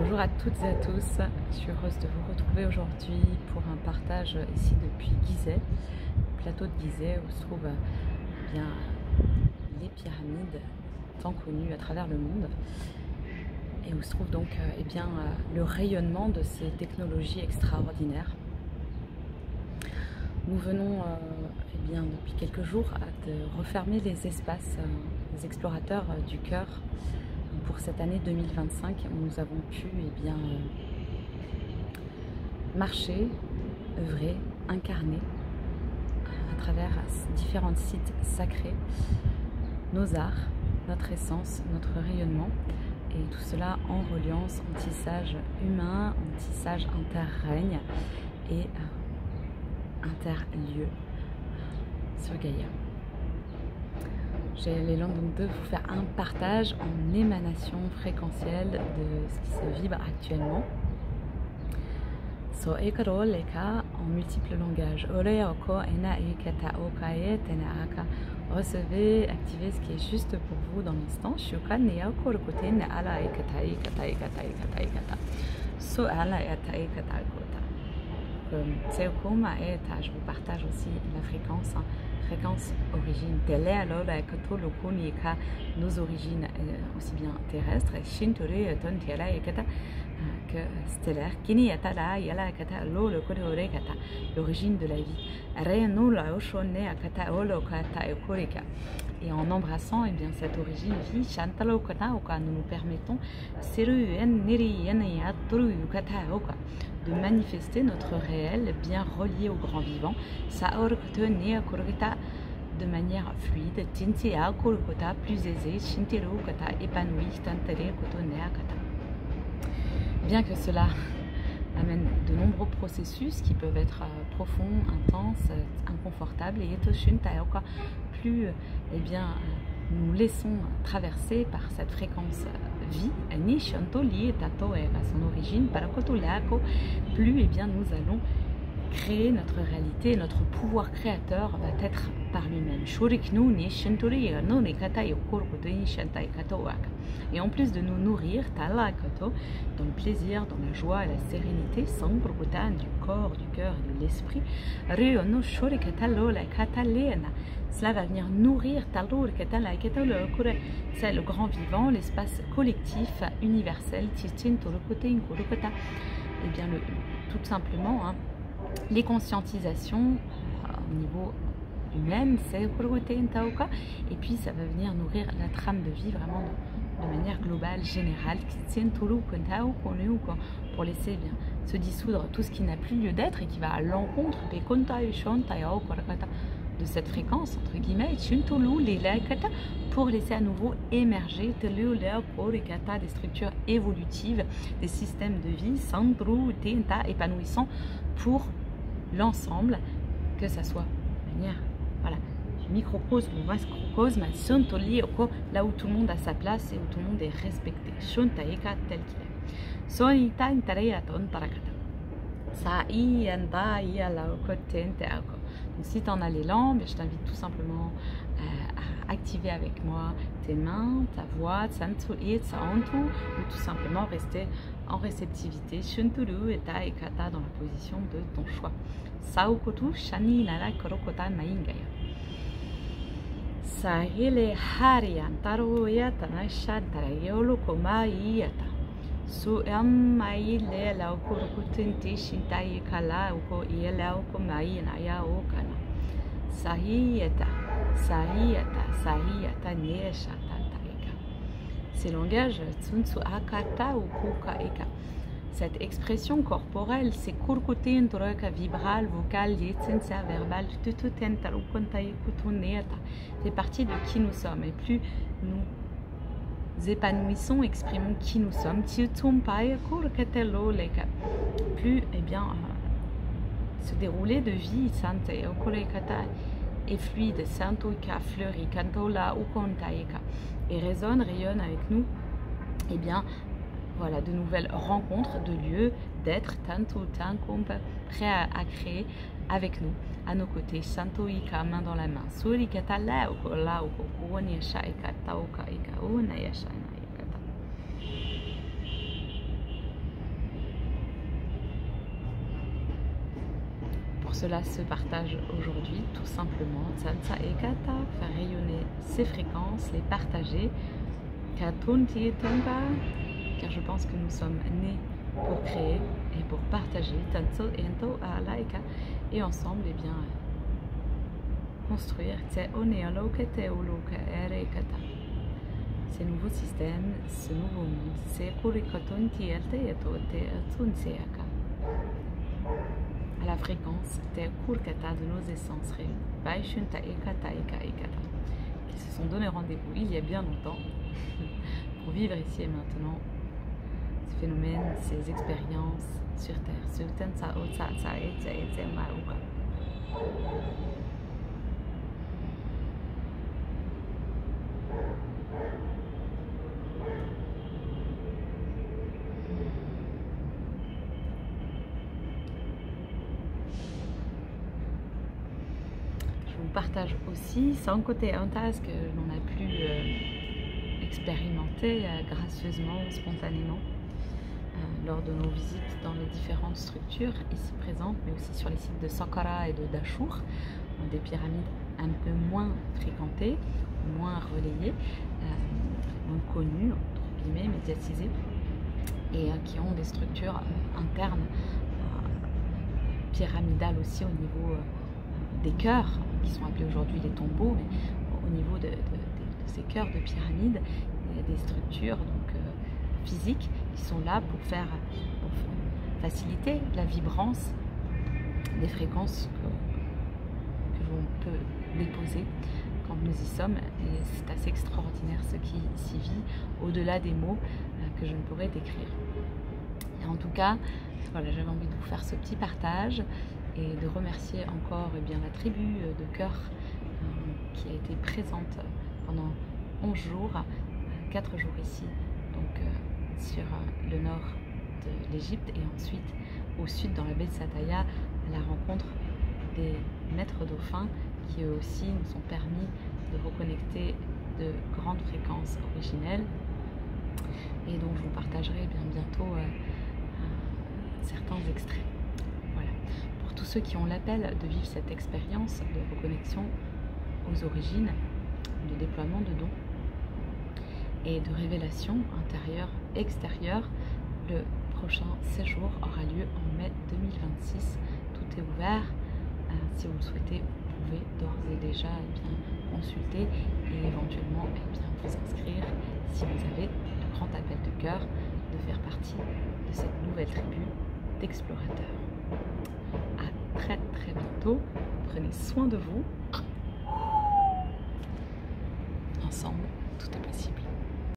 Bonjour à toutes et à tous, je suis heureuse de vous retrouver aujourd'hui pour un partage ici depuis Gizeh, le plateau de Gizeh où se trouvent bien, les pyramides tant connues à travers le monde et où se trouve donc le rayonnement de ces technologies extraordinaires. Nous venons depuis quelques jours de refermer les espaces des explorateurs du cœur pour cette année 2025 où nous avons pu marcher, œuvrer, incarner à travers différents sites sacrés nos arts, notre essence, notre rayonnement, et tout cela en reliance en tissage humain, en tissage interrègne et interlieu sur Gaïa. J'ai l'élan donc de vous faire un partage en émanation fréquentielle de ce qui se vibre actuellement. So ekaro leka en multiples langages. Ore oko ena ekata okae tena aka. Recevez, activez ce qui est juste pour vous dans l'instant. Shuka ne oko rokote ne ala ekata ekata ekata ekata ekata. So ala eta ekata kota. Tseokoma eta, je vous partage aussi la fréquence. Fréquence origine telle alors nos origines aussi bien terrestres que stellaires l'origine de la vie et en embrassant cette origine vie nous nous permettons de manifester notre réel bien relié au grand vivant de manière fluide, plus aisée, épanouie. Bien que cela amène de nombreux processus qui peuvent être profonds, intenses, inconfortables, et plus nous laissons traverser par cette fréquence vie, à son origine, plus nous allons créer notre réalité, notre pouvoir créateur va être par lui-même. Et en plus de nous nourrir dans le plaisir, dans la joie et la sérénité, du corps, du cœur et de l'esprit, cela va venir nourrir c'est le grand vivant, l'espace collectif, universel, tout simplement, les conscientisations au niveau humain, et puis ça va venir nourrir la trame de vie vraiment de manière globale, générale, pour laisser se dissoudre tout ce qui n'a plus lieu d'être et qui va à l'encontre de cette fréquence, entre guillemets, pour laisser à nouveau émerger des structures évolutives, des systèmes de vie épanouissants pour l'ensemble, que ça soit de manière du microcosme au macrocosme, là où tout le monde a sa place et où tout le monde est respecté, tel qu'il est. Donc si tu en as l'élan, je t'invite tout simplement à activer avec moi tes mains, ta voix, ou tout simplement rester en réceptivité, dans la position de ton choix. Saokotu shani nara korokota maingaya. Sahile hariantaro yatana shantara yolo komaiyata. So amaile la okorokutente shintai kala oko iela okomaina ya okana. Sahiyata, sahiyata, sahiyata neshata taika. Ces langages tsunsu akata ou kuka eka. Cette expression corporelle, c'est kurkutin troika vibral, vocal, yetsensa verbal, fait partie de qui nous sommes. Et plus nous épanouissons, exprimons qui nous sommes, plus ce déroulé de vie est fluide, fleuri, et résonne, rayonne avec nous, voilà, de nouvelles rencontres, de lieux, d'être, prêts à créer avec nous, à nos côtés, Santoika, main dans la main. Surikata la oko la oko kuonia shaika taoka ika una yashana yakata. pour cela, ce partage aujourd'hui, tout simplement, Tsansa et Kata, faire rayonner ces fréquences, les partager, Katunti Tonga, car je pense que nous sommes nés pour créer et pour partager, Tanso et Ento Alaika, et ensemble, eh bien, construire ces nouveaux systèmes, ce nouveau monde, c'est à la fréquence de nos essences réunies, qui se sont donné rendez-vous il y a bien longtemps pour vivre ici et maintenant ces phénomènes, ces expériences sur Terre. Je vous partage aussi, sans côté un task que l'on a pu expérimenter gracieusement, spontanément, lors de nos visites dans les différentes structures ici présentes, mais aussi sur les sites de Saqqara et de Dashur, des pyramides un peu moins fréquentées, moins relayées, moins connues, entre guillemets, médiatisées, et qui ont des structures internes pyramidales aussi au niveau des cœurs, qui sont appelés aujourd'hui les tombeaux, mais au niveau de ces cœurs de pyramides, il y a des structures donc, physiques qui sont là pour faciliter la vibrance des fréquences que l'on peut déposer quand nous y sommes. Et c'est assez extraordinaire ce qui s'y vit, au-delà des mots que je ne pourrais décrire. Et en tout cas, voilà, j'avais envie de vous faire ce petit partage et de remercier encore bien, la tribu de cœur qui a été présente pendant 11 jours, 4 jours ici, donc sur le nord de l'Égypte, et ensuite au sud dans la baie de Sataya, à la rencontre des maîtres dauphins qui eux aussi nous ont permis de reconnecter de grandes fréquences originelles, et donc je vous partagerai bien bientôt certains extraits. Voilà. Pour tous ceux qui ont l'appel de vivre cette expérience de reconnexion aux origines, de déploiement de dons et de révélation intérieure, extérieure, le prochain séjour aura lieu en mai 2026. Tout est ouvert. Si vous le souhaitez, vous pouvez d'ores et déjà bien, consulter et éventuellement bien, vous inscrire si vous avez le grand appel de cœur de faire partie de cette nouvelle tribu d'explorateurs. À très très bientôt. Prenez soin de vous. Ensemble, tout est possible.